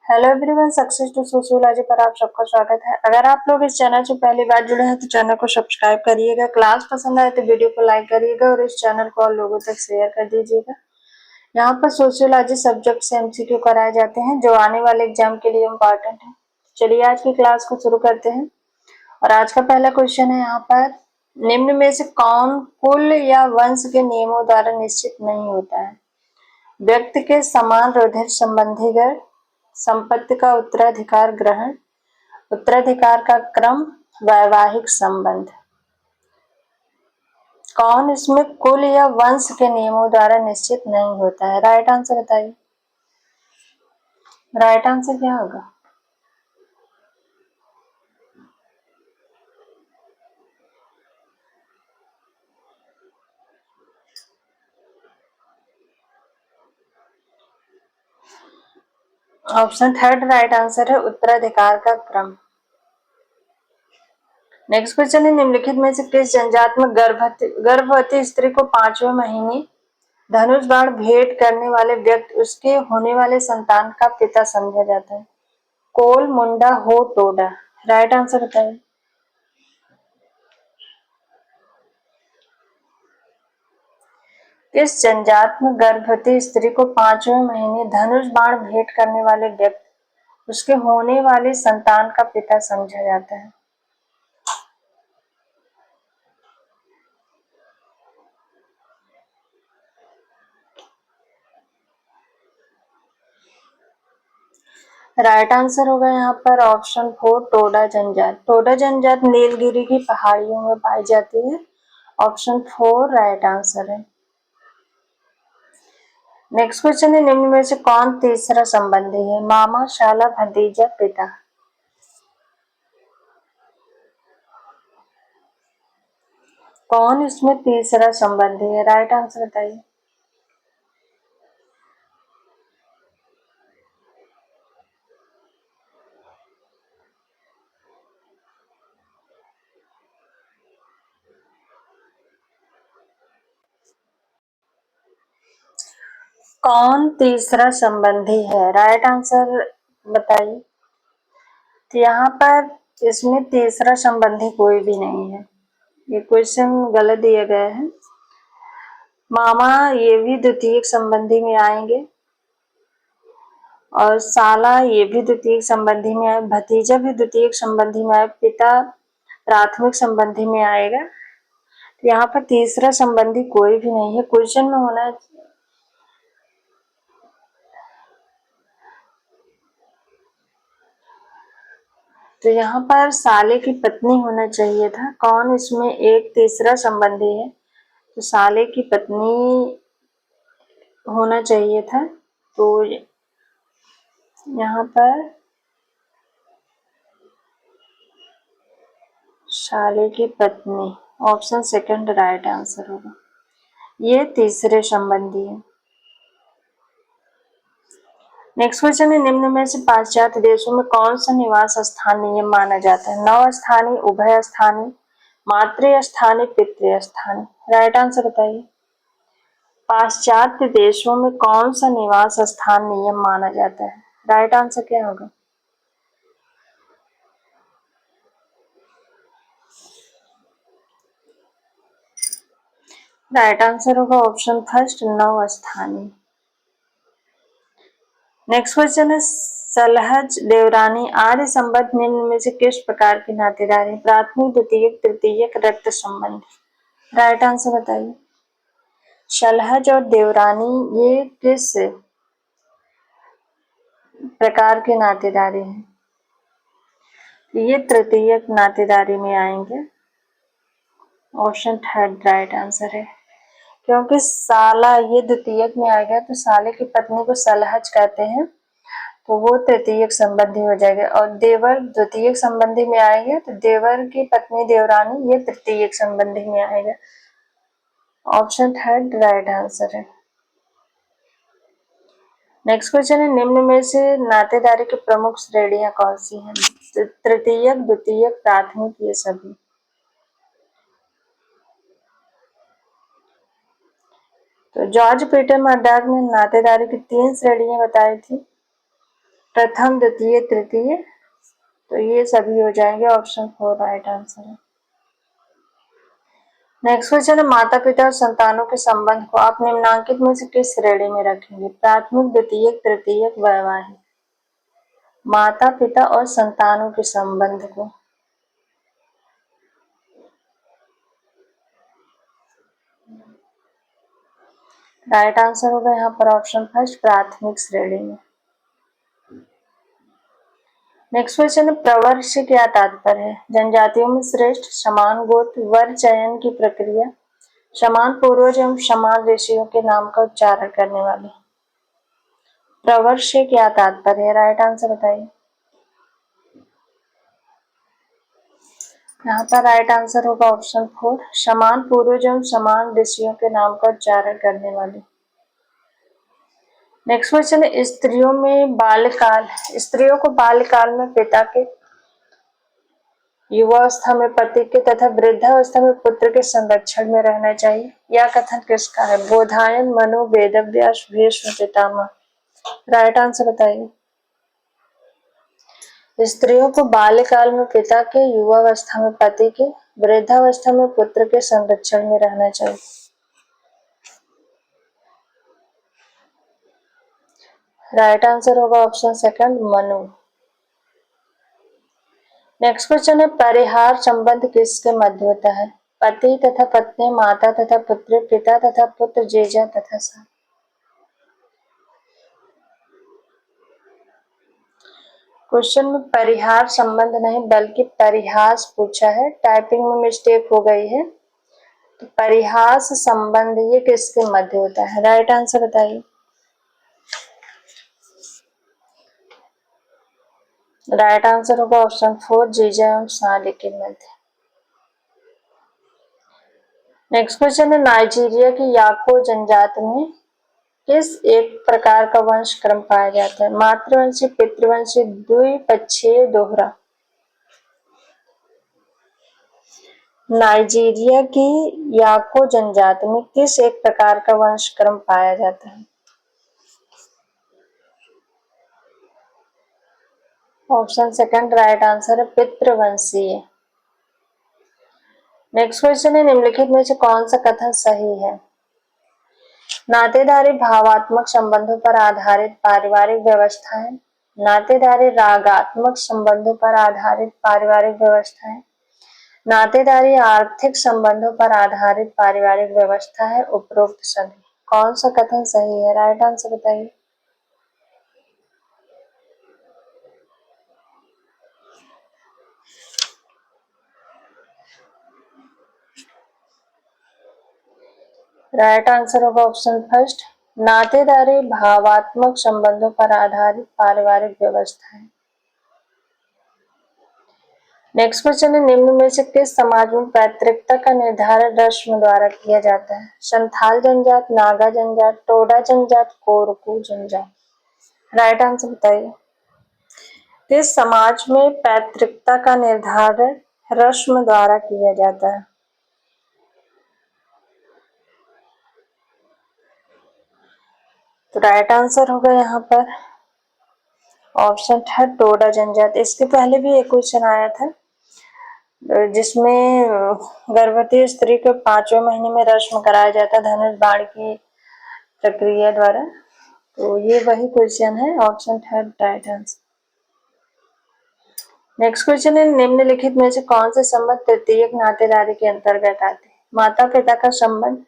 Hello everyone, success to sociology पर आप सबका स्वागत है। अगर आप लोग इस चैनल से पहली बार जुड़े हैं तो चैनल को सब्सक्राइब करिएगा। क्लास पसंद आए तो वीडियो को लाइक करिएगा और इस चैनल को और लोगों तक शेयर कर दीजिएगा। यहाँ पर सोशियोलॉजी सब्जेक्ट से एमसीक्यू कराए जाते हैं जो आने वाले एग्जाम के लिए इम्पोर्टेंट है। चलिए आज की क्लास को शुरू करते हैं। और आज का पहला क्वेश्चन है यहाँ पर, निम्न में से कौन कुल या वंश के नियमों द्वारा निश्चित नहीं होता है? व्यक्ति के समान रुधिर संबंधीगण, संपत्ति का उत्तराधिकार ग्रहण, उत्तराधिकार का क्रम, वैवाहिक संबंध। कौन इसमें कुल या वंश के नियमों द्वारा निश्चित नहीं होता है? राइट आंसर बताइए। राइट आंसर क्या होगा? ऑप्शन थर्ड राइट आंसर है, उत्तराधिकार का क्रम। नेक्स्ट क्वेश्चन है, निम्नलिखित में से किस जन्मजात में गर्भवती स्त्री को 5वें महीने धनुष बाण भेंट करने वाले व्यक्ति उसके होने वाले संतान का पिता समझा जाता है? कोल, मुंडा, हो, टोडा। राइट आंसर बताइए। किस जनजात में गर्भवती स्त्री को 5वें महीने धनुष बाण भेंट करने वाले व्यक्ति उसके होने वाले संतान का पिता समझा जाता है? राइट आंसर होगा यहाँ पर ऑप्शन 4, टोडा जनजात। टोडा जनजात नीलगिरी की पहाड़ियों में पाई जाती है। ऑप्शन 4 राइट आंसर है। नेक्स्ट क्वेश्चन है, निम्न में से कौन तीसरा संबंधी है? मामा, शाला, भतीजा, पिता। कौन इसमें तीसरा संबंधी है? राइट आंसर बताइए। कौन तीसरा संबंधी है? राइट आंसर बताइए। तो यहाँ पर इसमें तीसरा संबंधी कोई भी नहीं है, ये क्वेश्चन गलत दिया गया है। मामा ये भी द्वितीय संबंधी में आएंगे और साला ये भी द्वितीय संबंधी में आए, भतीजा भी द्वितीय संबंधी में आए, पिता प्राथमिक संबंधी में आएगा। तो यहाँ पर तीसरा संबंधी कोई भी नहीं है। क्वेश्चन में होना तो यहाँ पर साले की पत्नी होना चाहिए था। कौन इसमें एक तीसरा संबंधी है? तो साले की पत्नी होना चाहिए था। तो यहाँ पर साले की पत्नी, ऑप्शन सेकंड राइट आंसर होगा। ये तीसरे संबंधी है। नेक्स्ट क्वेश्चन है, निम्न में से पाश्चात्य देशों में कौन सा निवास स्थान नियम माना जाता है? नव स्थानीय, उभय स्थानीय, मातृ स्थानीय, पितृ स्थानीय। राइट आंसर बताइए। पाश्चात्य देशों में कौन सा निवास स्थान नियम माना जाता है? राइट आंसर क्या होगा? राइट आंसर होगा ऑप्शन फर्स्ट, नव स्थानीय। नेक्स्ट क्वेश्चन है, सलहज, देवरानी आदि संबंध निम्न में से किस प्रकार की नातेदारी? प्राथमिक, द्वितीयक, तृतीयक, रक्त संबंध। राइट आंसर बताइए। सलहज और देवरानी ये किस प्रकार की नातेदारी है? ये तृतीयक नातेदारी में आएंगे। ऑप्शन थर्ड राइट आंसर है, क्योंकि साला ये द्वितीयक में आ गया तो साले की पत्नी को सलहज कहते हैं, तो वो तृतीयक संबंधी हो जाएगा। और देवर द्वितीयक संबंधी में आएगा तो देवर की पत्नी देवरानी ये तृतीयक संबंधी में आएगा। ऑप्शन थर्ड राइट आंसर है। नेक्स्ट क्वेश्चन है, निम्न में से नातेदारी की प्रमुख श्रेणियां कौन सी हैं? तृतीयक, द्वितीयक, प्राथमिक, ये सभी। तो जॉर्ज पीटर मर्डॉक ने नातेदारी की 3 श्रेणियां बताई थी। प्रथम, द्वितीय, तृतीय, तो ये सभी हो जाएंगे। ऑप्शन 4 राइट आंसर है। नेक्स्ट क्वेश्चन है, माता पिता और संतानों के संबंध को आप निम्नांकित में से किस श्रेणी में रखेंगे? प्राथमिक, द्वितीयक, तृतीयक, वैवाहिक। माता पिता और संतानों के संबंध को राइट आंसर होगा यहाँ पर ऑप्शन फर्स्ट, प्राथमिक श्रेणी में। नेक्स्ट क्वेश्चन है, प्रवर से क्या तात्पर्य है? जनजातियों में श्रेष्ठ, समान गोत्र, वर चयन की प्रक्रिया, समान पूर्वज एवं समान ऋषियों के नाम का उच्चारण करने वाले। प्रवर से क्या तात्पर्य है? राइट आंसर बताइए। यहाँ पर राइट आंसर होगा ऑप्शन 4, समान पूर्वज एवं समान ऋषियों के नाम का उच्चारण करने वाले। नेक्स्ट क्वेश्चन है, स्त्रियों को बाल्यकाल में पिता के, युवावस्था में पति के तथा वृद्धावस्था में पुत्र के संरक्षण में रहना चाहिए। यह कथन किसका है? बोधायन, मनु, वेदव्यास, भीष्म पितामह। राइट आंसर बताइए। स्त्रियों को बाल्यकाल में पिता के, युवावस्था में पति के, वृद्धावस्था में पुत्र के संरक्षण में रहना चाहिए। राइट आंसर होगा option second, Manu. Next question है, परिहार संबंध किसके मध्य होता है? पति तथा पत्नी, माता तथा पुत्र, पिता तथा पुत्र, जीजा तथा सास। क्वेश्चन में परिहार संबंध नहीं बल्कि परिहास पूछा है, टाइपिंग में मिस्टेक हो गई है। तो परिहास संबंध ये किसके मध्य होता है? राइट आंसर बताइए। राइट आंसर होगा ऑप्शन 4, जीजा एवं साली के मध्य। नेक्स्ट क्वेश्चन है, नाइजीरिया की याको जनजाति में किस एक प्रकार का वंश क्रम पाया जाता है? मातृवंशी, पितृवंशी, द्विपक्षीय, दोहरा। नाइजीरिया की याको जनजाति में किस एक प्रकार का वंश क्रम पाया जाता है? ऑप्शन सेकंड राइट आंसर है, पितृवंशीय। नेक्स्ट क्वेश्चन है, निम्नलिखित में से कौन सा कथन सही है? नातेदारी भावात्मक संबंधों पर आधारित पारिवारिक व्यवस्था है। नातेदारी रागात्मक संबंधों पर आधारित पारिवारिक व्यवस्था है। नातेदारी आर्थिक संबंधों पर आधारित पारिवारिक व्यवस्था है। उपरोक्त सभी। कौन सा कथन सही है? राइट आंसर बताइए। राइट आंसर होगा ऑप्शन फर्स्ट, नातेदारी भावात्मक संबंधों पर आधारित पारिवारिक व्यवस्था है। नेक्स्ट क्वेश्चन है, निम्न में से किस समाज में पैतृकता का निर्धारण रस्म द्वारा किया जाता है? संथाल जनजात, नागा जनजात, टोडा जनजात, कोरकू जनजात। राइट आंसर बताइए। किस समाज में पैतृकता का निर्धारण रस्म द्वारा किया जाता है? तो राइट आंसर होगा यहाँ पर ऑप्शन थर्ड, टोडा जनजाति। इसके पहले भी एक क्वेश्चन आया था जिसमें गर्भवती स्त्री को 5वें महीने में रस्म कराया जाता है धनुष बाण की प्रक्रिया द्वारा। तो ये वही क्वेश्चन है, option third right answer. Next question है, निम्नलिखित में से कौन से संबंध तृतीयक नातेदारी के अंतर्गत आते हैं? माता पिता का संबंध,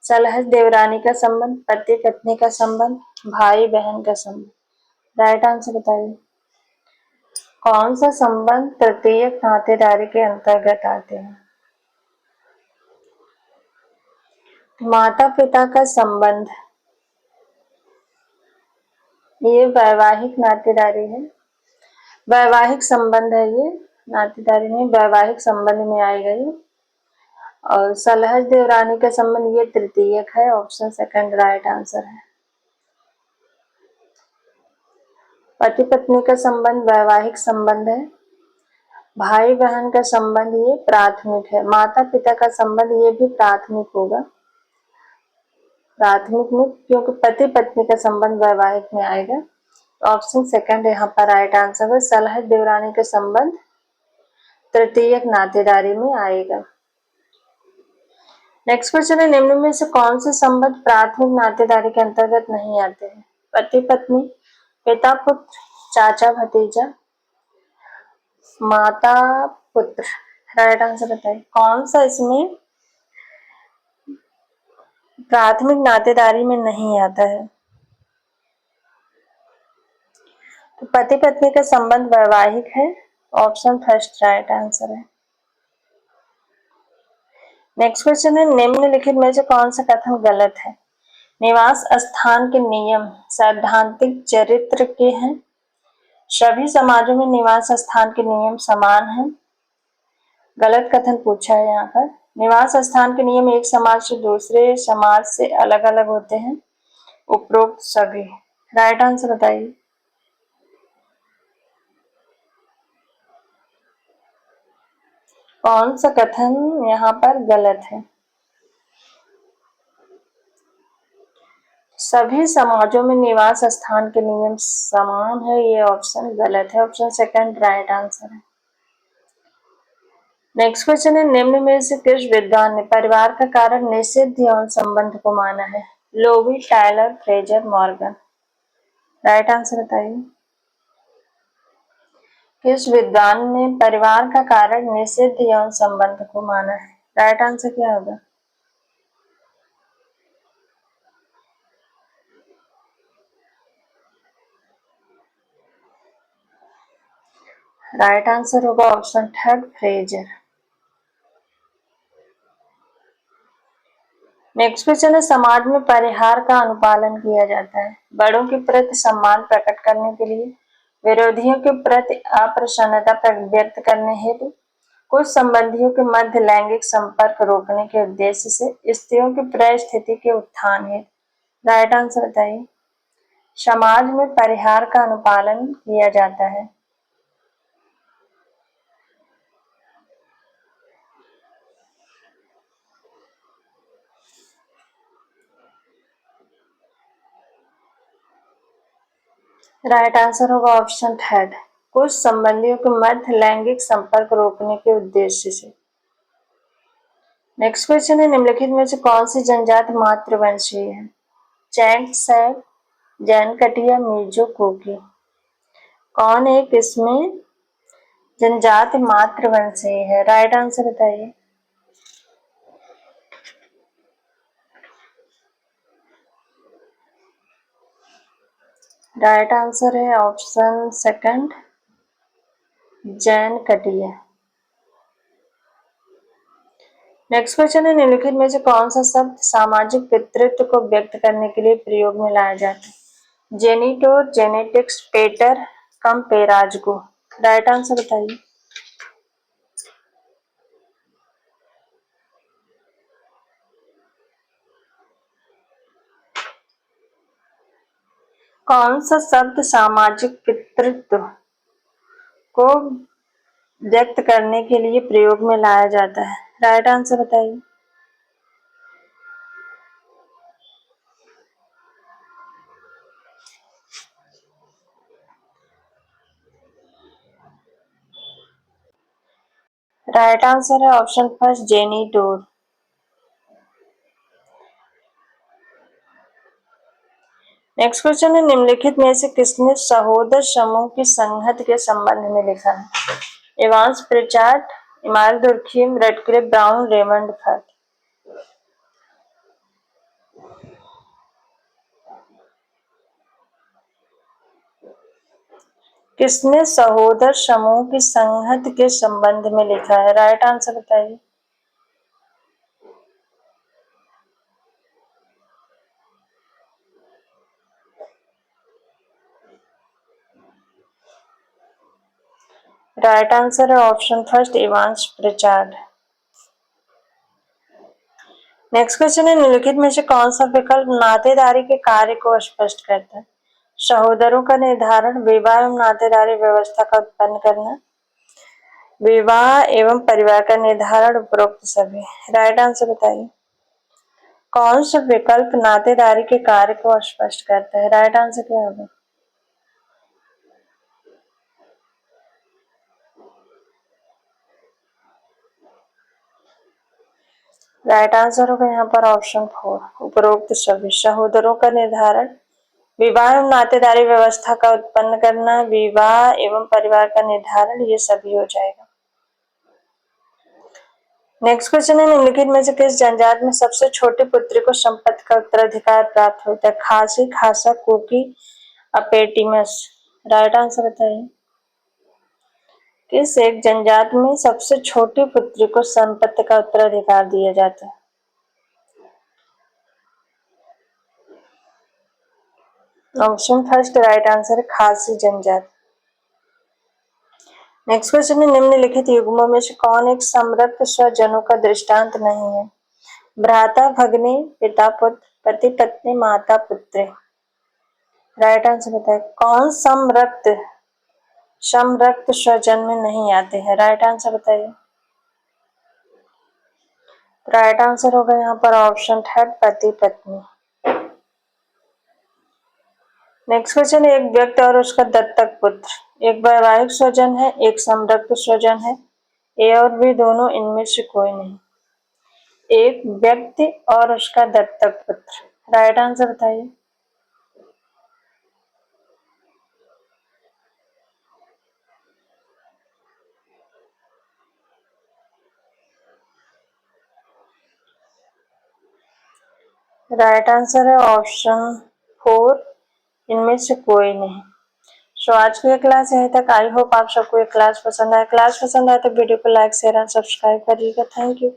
सलहज देवरानी का संबंध, पति पत्नी का संबंध, भाई बहन का संबंध। राइट आंसर बताइए। कौन सा संबंध तृतीयक नातेदारी के अंतर्गत आते हैं? माता पिता का संबंध ये वैवाहिक नातेदारी है, वैवाहिक संबंध है, ये नातेदारी नहीं वैवाहिक संबंध में आएगा ये। और सलहज देवरानी का संबंध ये तृतीयक है, ऑप्शन सेकंड राइट आंसर है। पति पत्नी का संबंध वैवाहिक संबंध है। भाई बहन का संबंध ये प्राथमिक है। माता पिता का संबंध ये भी प्राथमिक होगा, प्राथमिक में, क्योंकि पति पत्नी का संबंध वैवाहिक में आएगा। ऑप्शन सेकंड यहाँ पर राइट आंसर है। सलह देवरानी का संबंध तृतीयक नातेदारी में आएगा। नेक्स्ट क्वेश्चन है, निम्न में से कौन से संबंध प्राथमिक नातेदारी के अंतर्गत नहीं आते हैं? पति पत्नी, पिता पुत्र, चाचा भतीजा, माता पुत्र। राइट आंसर बताइए कौन सा इसमें प्राथमिक नातेदारी में नहीं आता है? तो पति पत्नी का संबंध वैवाहिक है। ऑप्शन फर्स्ट राइट आंसर है। नेक्स्ट क्वेश्चन है, निम्नलिखित में से कौन सा कथन गलत है? निवास स्थान के नियम सैद्धांतिक चरित्र के हैं। सभी समाजों में निवास स्थान के नियम समान हैं। गलत कथन पूछा है यहाँ पर। निवास स्थान के नियम एक समाज से दूसरे समाज से अलग अलग होते हैं। उपरोक्त सभी। राइट आंसर बताइए। कौन सा कथन यहाँ पर गलत है? सभी समाजों में निवास स्थान के नियम समान है, ये ऑप्शन गलत है। ऑप्शन सेकंड राइट आंसर है। नेक्स्ट क्वेश्चन है, निम्न में से किस विद्वान ने परिवार का कारण निषिद्ध यौन संबंध को माना है? Loewi, Tyler, Fraser, Morgan. Right answer बताइए। किस विद्वान ने परिवार का कारण निषिद्ध यौन संबंध को माना है? राइट आंसर क्या होगा? राइट आंसर होगा option third Fraser. Next question है, समाज में परिहार का अनुपालन किया जाता है। बड़ों के प्रति सम्मान प्रकट करने के लिए, विरोधियों के प्रति अप्रसन्नता व्यक्त करने हेतु, कुछ संबंधियों के मध्य लैंगिक संपर्क रोकने के उद्देश्य से, स्त्रियों की परिस्थिति के उत्थान हेतु। राइट आंसर बताइए। समाज में परिहार का अनुपालन किया जाता है। राइट आंसर होगा ऑप्शन थर्ड, कुछ संबंधियों के मध्य लैंगिक संपर्क रोकने के उद्देश्य से। नेक्स्ट क्वेश्चन है, निम्नलिखित में से कौन सी जनजाति मातृवंशीय है? चैंग, सैक, जैन कटिया, मिर्जो, कुकी। कौन एक इसमें जनजाति मातृवंशीय है? राइट आंसर बताइए। राइट आंसर है ऑप्शन सेकंड जैन कटिया। नेक्स्ट क्वेश्चन है, निम्नलिखित में से कौन सा शब्द सामाजिक पितृत्व को व्यक्त करने के लिए प्रयोग में लाया जाता है? जेनिटोर, जेनेटिक्स, पेटर, कम, पेराजगो। राइट आंसर बताइए। कौन सा शब्द सामाजिक पितृत्व को व्यक्त करने के लिए प्रयोग में लाया जाता है? राइट आंसर बताइए। राइट आंसर है ऑप्शन फर्स्ट जेनिटोर। नेक्स्ट क्वेश्चन है, निम्नलिखित में से किसने सहोदर समूह की संहत के संबंध में लिखा है? इवांस प्रिचार्ड, इमाल Durkheim, Radcliffe brown, Raymond fourth. किसने सहोदर समूह की संहत के संबंध में लिखा है? राइट आंसर बताइए। राइट आंसर है option first Evans Pritchard. Next question है, निम्नलिखित में से कौन सा विकल्प नातेदारी के कार्य को स्पष्ट करता है? सहोदरों का निर्धारण, विवाह एवं नातेदारी व्यवस्था का उत्पन्न करना, विवाह एवं परिवार का निर्धारण, उपरोक्त सभी। राइट आंसर बताइए। कौन सा विकल्प नातेदारी के कार्य को स्पष्ट करता है? राइट आंसर क्या होगा? राइट आंसर होगा यहाँ पर ऑप्शन 4, उपरोक्त सभी। सहोदरों का निर्धारण, विवाह एवं नातेदारी व्यवस्था का उत्पन्न करना, विवाह एवं परिवार का निर्धारण, ये सभी हो जाएगा। नेक्स्ट क्वेश्चन है, निम्नलिखित में से किस जनजाति में सबसे छोटी पुत्री को संपत्ति का उत्तराधिकार प्राप्त होता है? खासी, खासा, कुकी, अपेटिमस। राइट आंसर बताइए। किस एक जनजाति में सबसे छोटी पुत्री को संपत्ति का उत्तराधिकार दिया जाता है? ऑप्शन फर्स्ट राइट आंसर है खासी जनजाति। नेक्स्ट क्वेश्चन है, निम्नलिखित युग्मों में से कौन एक समृद्ध स्वजनों का दृष्टांत नहीं है? भ्राता, भग्नी, पिता, पुत्र, पति, पत्नी, माता, पुत्र। राइट आंसर बताइए। कौन समरक्त स्वजन में नहीं आते हैं? राइट आंसर बताइए। राइट आंसर होगा यहाँ पर ऑप्शन थर्ड, पति पत्नी। नेक्स्ट क्वेश्चन है, एक व्यक्ति और उसका दत्तक पुत्र एक वैवाहिक स्वजन है, एक समरक्त स्वजन है, ए और बी दोनों, इनमें से कोई नहीं। एक व्यक्ति और उसका दत्तक पुत्र। राइट आंसर बताइए। राइट आंसर है ऑप्शन 4, इनमें से कोई नहीं। सो आज की क्लास यहीं तक। आई होप आप सबको ये क्लास पसंद आए। क्लास पसंद आए तो वीडियो को लाइक, शेयर एंड सब्सक्राइब करिएगा। Thank you.